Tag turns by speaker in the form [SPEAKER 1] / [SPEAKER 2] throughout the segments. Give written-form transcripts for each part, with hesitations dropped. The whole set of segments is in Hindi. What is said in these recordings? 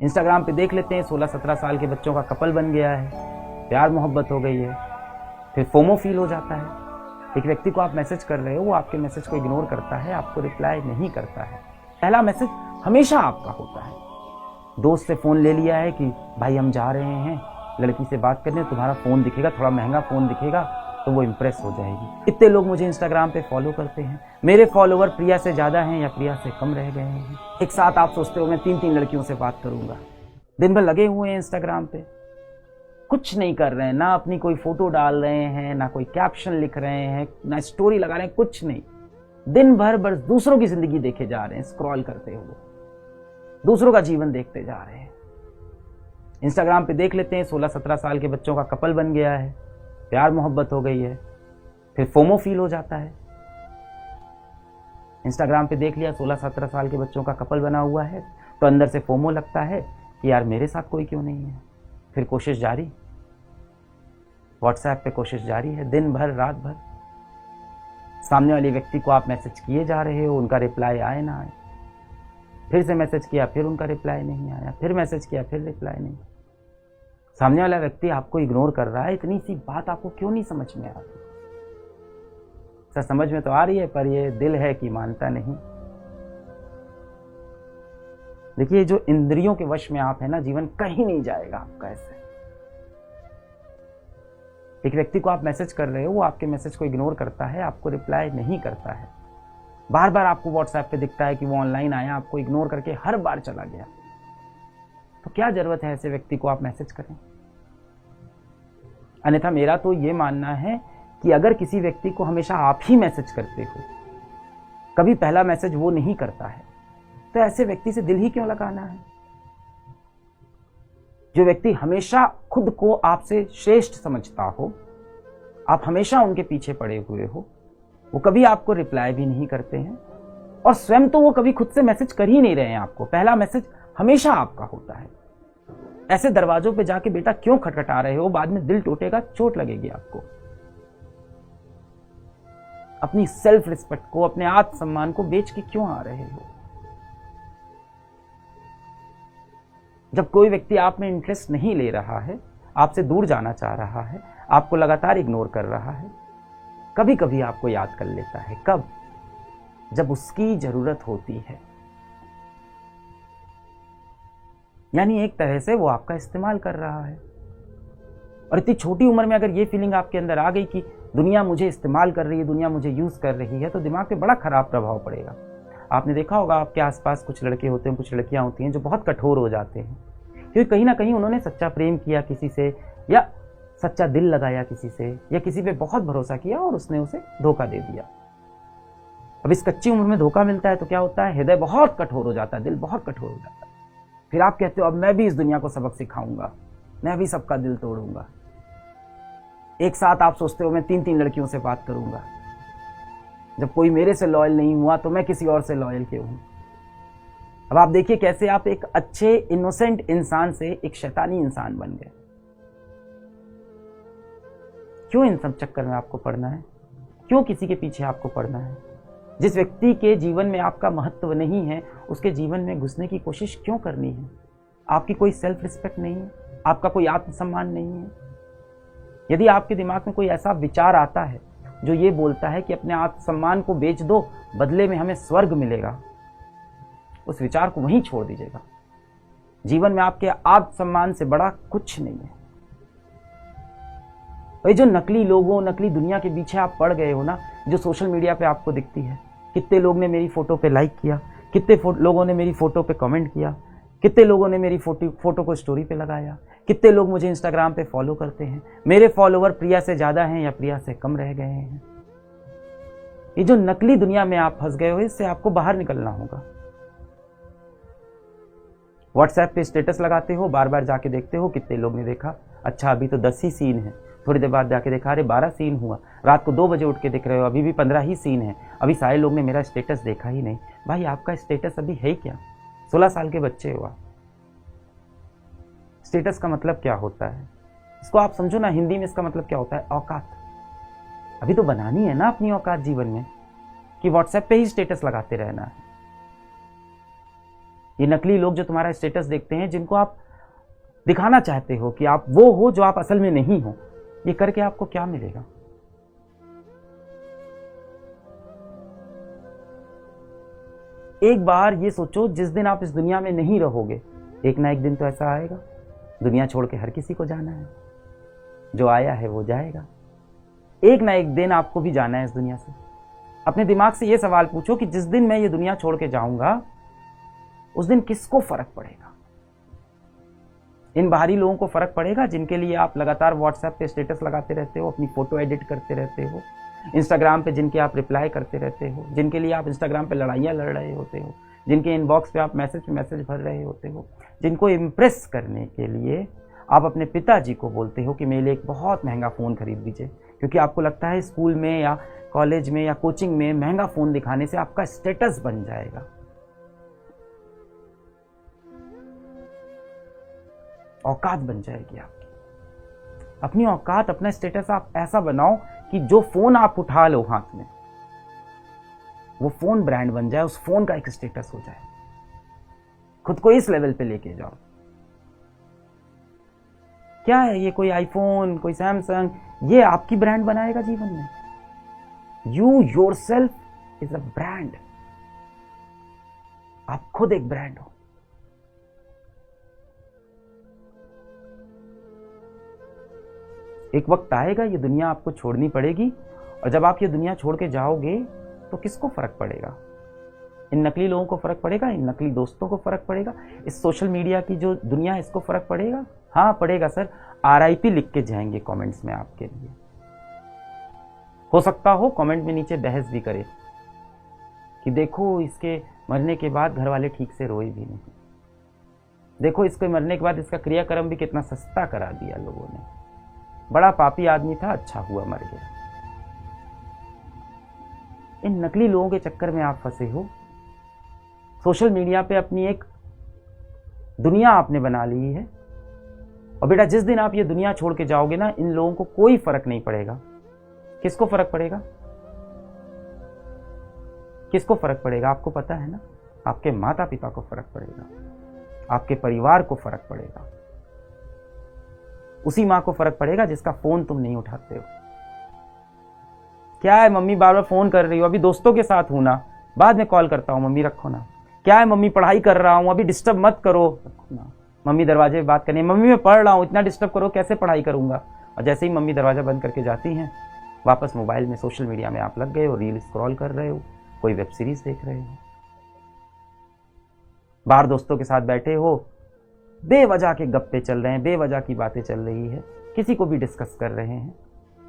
[SPEAKER 1] इंस्टाग्राम पे देख लेते हैं 16-17 साल के बच्चों का कपल बन गया है, प्यार मोहब्बत हो गई है, फिर फोमो फील हो जाता है। एक व्यक्ति को आप मैसेज कर रहे हो, वो आपके मैसेज को इग्नोर करता है, आपको रिप्लाई नहीं करता है। पहला मैसेज हमेशा आपका होता है। दोस्त से फ़ोन ले लिया है कि भाई हम जा रहे हैं लड़की से बात करने, तुम्हारा फ़ोन दिखेगा, थोड़ा महंगा फ़ोन दिखेगा तो वो इम्प्रेस हो जाएगी। कितने लोग मुझे इंस्टाग्राम पे फॉलो करते हैं, मेरे फॉलोवर प्रिया से ज़्यादा हैं या प्रिया से कम रह गए हैं। एक साथ आप सोचते हो मैं 3-3 लड़कियों से बात करूँगा, दिन भर लगे हुए हैं इंस्टाग्राम पे, कुछ नहीं कर रहे हैं, ना अपनी कोई फ़ोटो डाल रहे हैं, ना कोई कैप्शन लिख रहे हैं, ना स्टोरी लगा रहे हैं, कुछ नहीं। दिन भर बस दूसरों की ज़िंदगी देखे जा रहे हैं, स्क्रॉल करते हुए दूसरों का जीवन देखते जा रहे हैं। इंस्टाग्राम पे देख लेते हैं 16-17 साल के बच्चों का कपल बन गया है, प्यार मोहब्बत हो गई है, फिर फोमो फील हो जाता है। इंस्टाग्राम पे देख लिया 16-17 साल के बच्चों का कपल बना हुआ है तो अंदर से फोमो लगता है कि यार मेरे साथ कोई क्यों नहीं है। फिर कोशिश जारी, व्हाट्सएप पे कोशिश जारी है, दिन भर रात भर। सामने वाले व्यक्ति को आप मैसेज किए जा रहे हो, उनका रिप्लाई आए ना आए, फिर से मैसेज किया, फिर उनका रिप्लाई नहीं आया, फिर मैसेज किया, फिर रिप्लाई नहीं। सामने वाला व्यक्ति आपको इग्नोर कर रहा है, इतनी सी बात आपको क्यों नहीं समझ में आती? सर समझ में तो आ रही है, पर ये दिल है कि मानता नहीं। देखिए, जो इंद्रियों के वश में आप है ना, जीवन कहीं नहीं जाएगा आपका ऐसे। एक व्यक्ति को आप मैसेज कर रहे हो, वो आपके मैसेज को इग्नोर करता है, आपको रिप्लाई नहीं करता है, बार बार आपको व्हाट्सएप पे दिखता है कि वो ऑनलाइन आया, आपको इग्नोर करके हर बार चला गया, तो क्या जरूरत है ऐसे व्यक्ति को आप मैसेज करें? अन्यथा मेरा तो ये मानना है कि अगर किसी व्यक्ति को हमेशा आप ही मैसेज करते हो, कभी पहला मैसेज वो नहीं करता है, तो ऐसे व्यक्ति से दिल ही क्यों लगाना है? जो व्यक्ति हमेशा खुद को आपसे श्रेष्ठ समझता हो, आप हमेशा उनके पीछे पड़े हुए हो, वो कभी आपको रिप्लाई भी नहीं करते हैं और स्वयं तो वो कभी खुद से मैसेज कर ही नहीं रहे हैं आपको, पहला मैसेज हमेशा आपका होता है। ऐसे दरवाजों पे जाके बेटा क्यों खटखटा रहे हो? बाद में दिल टूटेगा, चोट लगेगी आपको। अपनी सेल्फ रिस्पेक्ट को, अपने आत्मसम्मान को बेच के क्यों आ रहे हो? जब कोई व्यक्ति आप में इंटरेस्ट नहीं ले रहा है, आपसे दूर जाना चाह रहा है, आपको लगातार इग्नोर कर रहा है, कभी कभी आपको याद कर लेता है। कब? जब उसकी जरूरत होती है। यानी एक तरह से वो आपका इस्तेमाल कर रहा है। और इतनी छोटी उम्र में अगर ये फीलिंग आपके अंदर आ गई कि दुनिया मुझे इस्तेमाल कर रही है, दुनिया मुझे यूज कर रही है, तो दिमाग पे बड़ा खराब प्रभाव पड़ेगा। आपने देखा होगा आपके आसपास कुछ लड़के होते हैं, कुछ लड़कियां होती हैं जो बहुत कठोर हो जाते हैं, क्योंकि कहीं ना कहीं उन्होंने सच्चा प्रेम किया किसी से, या सच्चा दिल लगाया किसी से, या किसी पे बहुत भरोसा किया और उसने उसे धोखा दे दिया। अब इस कच्ची उम्र में धोखा मिलता है तो क्या होता है? हृदय बहुत कठोर हो जाता है, दिल बहुत कठोर हो जाता है। फिर आप कहते हो अब मैं भी इस दुनिया को सबक सिखाऊंगा, मैं भी सबका दिल तोड़ूंगा। एक साथ आप सोचते हो मैं 3-3 लड़कियों से बात करूंगा, जब कोई मेरे से लॉयल नहीं हुआ तो मैं किसी और से लॉयल क्यों हूं? अब आप देखिए कैसे आप एक अच्छे इनोसेंट इंसान से एक शैतानी इंसान बन गए। क्यों इन सब चक्कर में आपको पड़ना है? क्यों किसी के पीछे आपको पड़ना है? जिस व्यक्ति के जीवन में आपका महत्व नहीं है, उसके जीवन में घुसने की कोशिश क्यों करनी है? आपकी कोई सेल्फ रिस्पेक्ट नहीं है, आपका कोई आत्मसम्मान नहीं है। यदि आपके दिमाग में कोई ऐसा विचार आता है जो ये बोलता है कि अपने आत्मसम्मान को बेच दो, बदले में हमें स्वर्ग मिलेगा, उस विचार को वहीं छोड़ दीजिएगा। जीवन में आपके आत्मसम्मान से बड़ा कुछ नहीं है। ये जो नकली लोगों, नकली दुनिया के पीछे आप पड़ गए हो ना, जो सोशल मीडिया पे आपको दिखती है, कितने लोग ने मेरी फोटो पे लाइक किया, कितने लोगों ने मेरी फोटो पे कमेंट किया, कितने लोगों ने मेरी फोटो को स्टोरी पे लगाया, कितने लोग मुझे इंस्टाग्राम पे फॉलो करते हैं, मेरे फॉलोवर प्रिया से ज्यादा हैं या प्रिया से कम रह गए हैं। ये जो नकली दुनिया में आप फंस गए हो, इससे आपको बाहर निकलना होगा। व्हाट्सएप पे स्टेटस लगाते हो, बार बार जाके देखते हो कितने लोग ने देखा, अच्छा अभी तो 10 ही सीन है, थोड़ी देर बाद जाके देखा अरे 12 सीन हुआ, रात को 2 बजे उठ के देख रहे हो अभी भी 15 ही सीन है, अभी सारे लोग ने मेरा स्टेटस देखा ही नहीं। भाई आपका स्टेटस अभी है क्या? 16 साल के बच्चे हो आप। स्टेटस का मतलब क्या होता है इसको आप समझो ना, हिंदी में इसका मतलब क्या होता है? औकात। अभी तो बनानी है ना अपनी औकात जीवन में, कि व्हाट्सएप पे ही स्टेटस लगाते रहना है। ये नकली लोग जो तुम्हारा स्टेटस देखते हैं, जिनको आप दिखाना चाहते हो कि आप वो हो जो आप असल में नहीं हो, ये करके आपको क्या मिलेगा? एक बार ये सोचो, जिस दिन आप इस दुनिया में नहीं रहोगे, एक ना एक दिन तो ऐसा आएगा, दुनिया छोड़ के हर किसी को जाना है। जो आया है वो जाएगा, एक ना एक दिन आपको भी जाना है इस दुनिया से। अपने दिमाग से ये सवाल पूछो कि जिस दिन मैं ये दुनिया छोड़ के जाऊंगा, उस दिन किसको फर्क पड़ेगा? इन बाहरी लोगों को फर्क पड़ेगा जिनके लिए आप लगातार व्हाट्सएप पे स्टेटस लगाते रहते हो, अपनी फोटो एडिट करते रहते हो, इंस्टाग्राम पे जिनके आप रिप्लाई करते रहते हो, जिनके लिए आप इंस्टाग्राम पे लड़ाइयाँ लड़ रहे होते हो, जिनके इनबॉक्स पे आप मैसेज भर रहे होते हो, जिनको इम्प्रेस करने के लिए आप अपने पिताजी को बोलते हो कि मेरे लिए एक बहुत महंगा फ़ोन खरीद दीजिए, क्योंकि आपको लगता है स्कूल में या कॉलेज में या कोचिंग में महंगा फ़ोन दिखाने से आपका स्टेटस बन जाएगा। औकात बन जाएगी आपकी। अपनी औकात, अपना स्टेटस आप ऐसा बनाओ कि जो फोन आप उठा लो हाथ में, वो फोन ब्रांड बन जाए, उस फोन का एक स्टेटस हो जाए। खुद को इस लेवल पे लेके जाओ। क्या है ये? कोई आईफोन, कोई सैमसंग, ये आपकी ब्रांड बनाएगा जीवन में? You yourself is a brand. आप खुद एक ब्रांड हो। एक वक्त आएगा ये दुनिया आपको छोड़नी पड़ेगी, और जब आप ये दुनिया छोड़ के जाओगे तो किसको फर्क पड़ेगा? इन नकली लोगों को फर्क पड़ेगा, इन नकली दोस्तों को फर्क पड़ेगा, इस सोशल मीडिया की जो दुनिया है इसको फर्क पड़ेगा? हाँ पड़ेगा सर। RIP लिख के जाएंगे कमेंट्स में आपके लिए। हो सकता हो कमेंट में नीचे बहस भी करे कि देखो इसके मरने के बाद घर वाले ठीक से रोए भी नहीं, देखो इसके मरने के बाद इसका क्रियाक्रम भी कितना सस्ता करा दिया लोगों ने, बड़ा पापी आदमी था, अच्छा हुआ मर गया। इन नकली लोगों के चक्कर में आप फंसे हो। सोशल मीडिया पे अपनी एक दुनिया आपने बना ली है, और बेटा जिस दिन आप ये दुनिया छोड़ के जाओगे ना, इन लोगों को कोई फर्क नहीं पड़ेगा। किसको फर्क पड़ेगा? किसको फर्क पड़ेगा? आपको पता है ना, आपके माता पिता को फर्क पड़ेगा, आपके परिवार को फर्क पड़ेगा, उसी माँ को फर्क पड़ेगा जिसका फोन तुम नहीं उठाते हो। क्या है मम्मी बार बार फोन कर रही हो, अभी दोस्तों के साथ हूं ना, बाद में कॉल करता हूं, मम्मी रखो ना। क्या है मम्मी पढ़ाई कर रहा हूं, अभी डिस्टर्ब मत करो, रखो ना। मम्मी दरवाजे पे बात करनी, मम्मी मैं पढ़ रहा हूं, इतना डिस्टर्ब करो, कैसे पढ़ाई करूंगा? और जैसे ही मम्मी दरवाजा बंद करके जाती हैं, वापस मोबाइल में सोशल मीडिया में आप लग गए हो, रील स्क्रॉल कर रहे हो, कोई वेब सीरीज देख रहे हो, बाहर दोस्तों के साथ बैठे हो, बेवजह के गप्पे चल रहे हैं, बेवजह की बातें चल रही है, किसी को भी डिस्कस कर रहे हैं,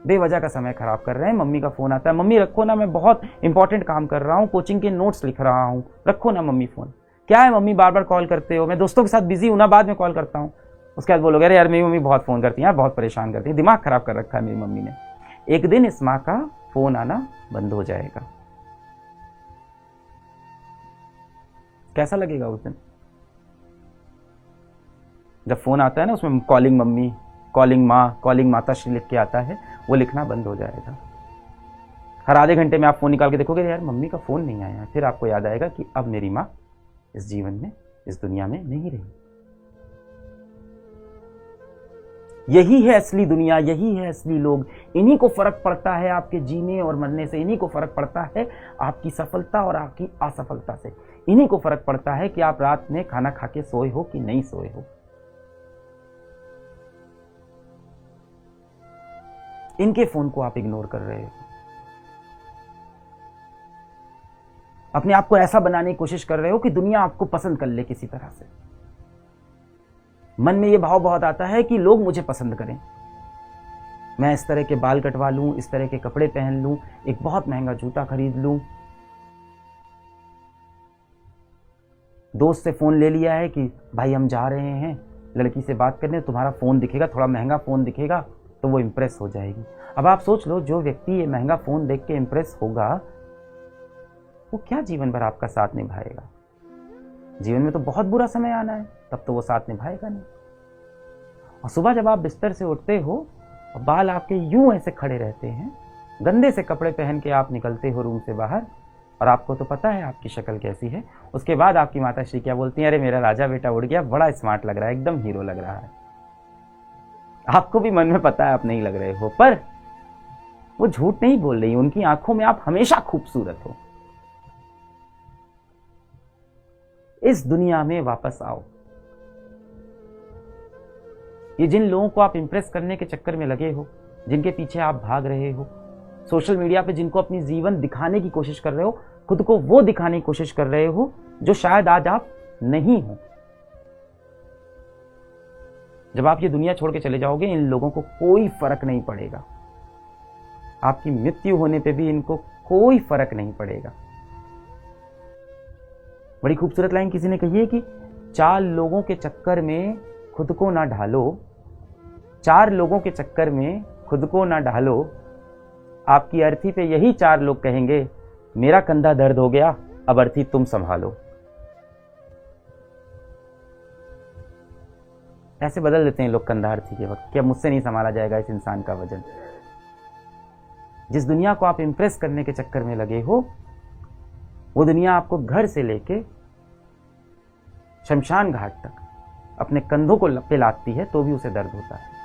[SPEAKER 1] बेवजह का समय खराब कर रहे हैं। मम्मी का फोन आता है, मम्मी रखो ना, मैं बहुत इंपॉर्टेंट काम कर रहा हूँ, कोचिंग के नोट्स लिख रहा हूँ, रखो ना मम्मी फोन। क्या है मम्मी बार बार कॉल करते हो, मैं दोस्तों के साथ बिजी हूं ना, बाद में कॉल करता हूँ। उसके बाद बोलोगे अरे यार मेरी मम्मी बहुत फोन करती है, बहुत परेशान करती है, दिमाग खराब कर रखा है मेरी मम्मी ने। एक दिन इस माँ का फोन आना बंद हो जाएगा। कैसा लगेगा उस दिन? जब फोन आता है ना, उसमें कॉलिंग मम्मी, कॉलिंग माँ, कॉलिंग माताश्री लिख के आता है, वो लिखना बंद हो जाएगा। हर आधे घंटे में आप फोन निकाल के देखोगे यार मम्मी का फोन नहीं आया, फिर आपको याद आएगा कि अब मेरी माँ इस जीवन में, इस दुनिया में नहीं रही। यही है असली दुनिया, यही है असली लोग। इन्हीं को फर्क पड़ता है आपके जीने और मरने से, इन्हीं को फर्क पड़ता है आपकी सफलता और आपकी असफलता से, इन्हीं को फर्क पड़ता है कि आप रात में खाना खा के सोए हो कि नहीं सोए हो। इनके फोन को आप इग्नोर कर रहे हो, अपने आप को ऐसा बनाने की कोशिश कर रहे हो कि दुनिया आपको पसंद कर ले किसी तरह से। मन में ये भाव बहुत आता है कि लोग मुझे पसंद करें, मैं इस तरह के बाल कटवा लूं, इस तरह के कपड़े पहन लूं, एक बहुत महंगा जूता खरीद लूं, दोस्त से फोन ले लिया है कि भाई हम जा रहे हैं लड़की से बात करने, तुम्हारा फोन दिखेगा, थोड़ा महंगा फोन दिखेगा तो वो इंप्रेस हो जाएगी। अब आप सोच लो, जो व्यक्ति ये महंगा फोन देख के इंप्रेस होगा, वो क्या जीवन भर आपका साथ निभाएगा? जीवन में तो बहुत बुरा समय आना है, तब तो वो साथ निभाएगा नहीं। और सुबह जब आप बिस्तर से उठते हो और बाल आपके यूं ऐसे खड़े रहते हैं, गंदे से कपड़े पहन के आप निकलते हो रूम से बाहर, और आपको तो पता है आपकी शक्ल कैसी है। उसके बाद आपकी माता श्री क्या बोलती हैं, अरे मेरा राजा बेटा उड़ गया, बड़ा स्मार्ट लग रहा है, एकदम हीरो लग रहा है। आपको भी मन में पता है आप नहीं लग रहे हो, पर वो झूठ नहीं बोल रही, उनकी आंखों में आप हमेशा खूबसूरत हो। इस दुनिया में वापस आओ। ये जिन लोगों को आप इंप्रेस करने के चक्कर में लगे हो, जिनके पीछे आप भाग रहे हो, सोशल मीडिया पे जिनको अपनी जीवन दिखाने की कोशिश कर रहे हो, खुद को वो दिखाने की कोशिश कर रहे हो जो शायद आज आप नहीं हो। जब आप ये दुनिया छोड़ के चले जाओगे, इन लोगों को कोई फर्क नहीं पड़ेगा। आपकी मृत्यु होने पे भी इनको कोई फर्क नहीं पड़ेगा। बड़ी खूबसूरत लाइन किसी ने कही है कि 4 लोगों के चक्कर में खुद को ना ढालो, 4 लोगों के चक्कर में खुद को ना ढालो। आपकी अर्थी पे यही 4 लोग कहेंगे, मेरा कंधा दर्द हो गया, अब अर्थी तुम संभालो। ऐसे बदल देते हैं लोग कंधा अर्थी के वक्त कि अब मुझसे नहीं संभाला जाएगा इस इंसान का वजन। जिस दुनिया को आप इंप्रेस करने के चक्कर में लगे हो, वो दुनिया आपको घर से लेके शमशान घाट तक अपने कंधों को पे लादती है, तो भी उसे दर्द होता है।